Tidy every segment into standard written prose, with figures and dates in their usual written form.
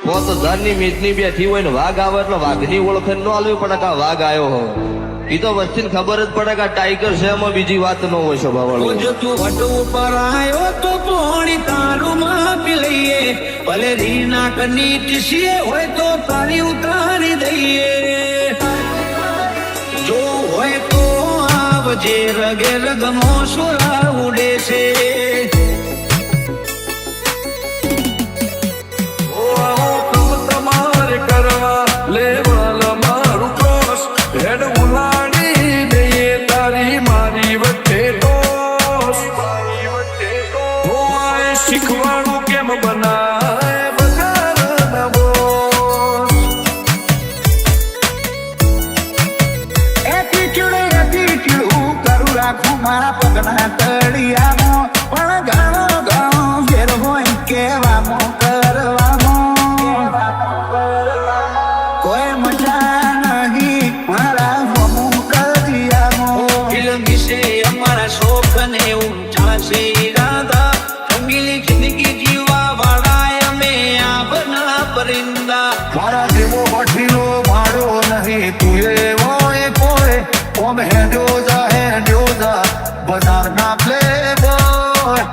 તો ધાનની મીઠની બેઠી હોય ને વાઘ આવે એટલે વાઘની ઓળખાણ ન આલવી પડે કે આ વાઘ આવ્યો હોય. એ તો વસ્તી ખબર જ પડે કે આ ટાઈગર છે, એમાં બીજી વાત ન હોય સ્વભાવવાળો. જો તું વટ ઉપર આવ્યો તો પોણી તારું માપી લઈએ, ભલે રીના કની ટીસીએ હોય તો તારી ઉતારી દઈએ. જો હોય તો આવજે, રગે રગમો સુરા ઉડે છે. શીખવાડું કેમ બનાય બજારના બોસ. એટીટ્યુડ કરું રાખું મારા પગના તળિયામાં, પણ ઘણો ઘણો ફેર હોય કહેવામાં કરવામાં. કોઈ મજા નહીં મારા હમું કજિયામાં. ફિલ્મ વિશે અમારા શોખ ને ઊંચા છે ઈરાદા, જિંદગી જીવા વાળા અમે આપના પરિંદા. મારા જેવો વઠીલો મારો નહીં, તું એવો કોઈ ઓમ હેડ્યો જા બજારના પ્લે બોય.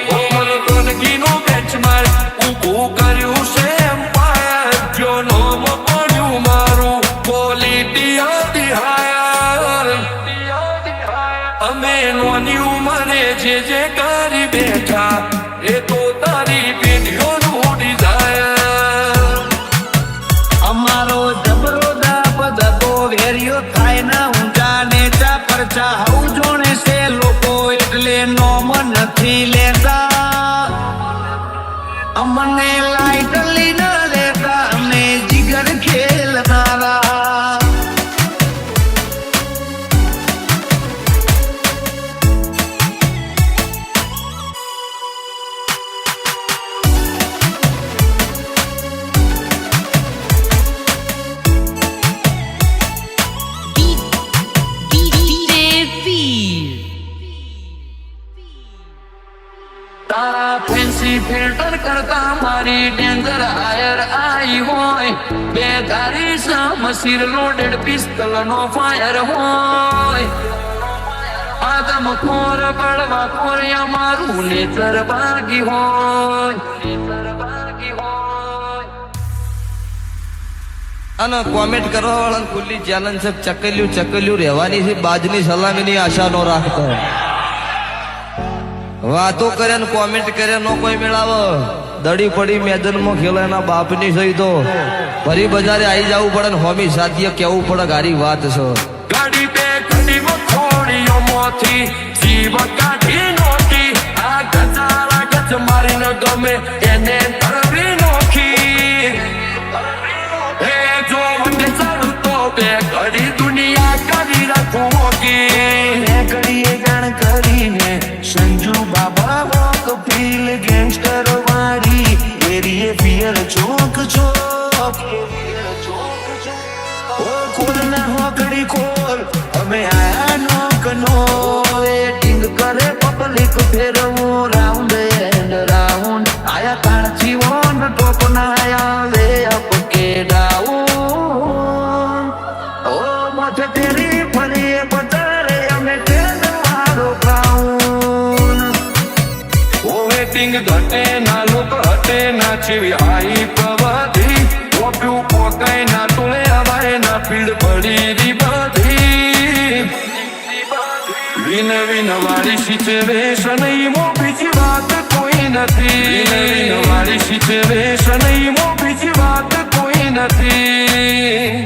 ગોલગોનગીનું બેન્ચમાર્ક ઊભું કર્યું છે એમ્પાયર, જો નોમ પડ્યું મારું ક્વોલિટી હતી હાયર. અમે નોની ઉંમરે જે કરી બેઠા એ તો તારી પેઢીઓનું ડિઝાયર. અમારો જબરો દાબ દબો વેર્યો થાય ના ઊંચા નેચા પરચા હવું જોણે છે લોકો, એટલે નોમ નથી લેતા. અમને લાઈટલી ન લેતા, અમે જીગર ખેલનારા. તારા ફેન્સી ફિલ્ટર કરતા મારી ડેન્જર હાયર આઈ હોય, બે ધારી સમસીર લોડેડ પિસ્તલ નો ફાયર હોય. આદમ ખોર બળવા ખોર અમારું નેચર બાગી હોય. અને કોમેન્ટ કરવા વાળા ખુલ્લી ચેલેન્જ છે, ચકલ્યું રહેવાની છે, બાજની સલામીની આશા ન રાખતો. વાતો કરે ને કોમેન્ટ કરે નો કોઈ મેળાવો, દડી પડી મેદાનમાં ખેલો એના બાપની સહી તો ફરી બજારે આવી જવું પડે ને હોમી સાથીએ કેવું પડે ગારી વાત છે. ગાડી બે ઘડી મખોડીઓ મોથી જીવ કાઢી નોટી, આ ગજારા ગજ મારીને ગમે એને તરવી નોખી. એ જો વંડે ચાલુ તો બે ઘડી દુનિયા કરી રાખું હોકી. બે ઘડીએ જાણ કરીને સંજુ બાબા વોક ફીલ ગેંગસ્ટર વાળી એરીએ ફિયર ચોક ચોક. ઓ ખોલ ના હોકડી ખોલ, અમે આયા નોક નો વેટિંગ કરે પબ્લિક ફેરવું રાઉન્ડ એન્ડ રાઉન્ડ. આયા કાણથી ઓન ટોપ ના આયા વે અપ કે ડાઉન. ઓ મથ તેરી ફરીએ પતારે અમે તેલ વાળો ક્રાઉન. વેટિંગ ઘટે ના લોક હટે ના જેવી હાઈ પ્રવાધી, ઓપ્યું પોકાય ના તોલે હવાય ના પીડ પડી રી બધી. વિન વાળી સિચ્યુએશન મો બીજી વાત કોઈ નથી. વિન વાળી સિચ્યુએશન મો બીજી વાત કોઈ નથી.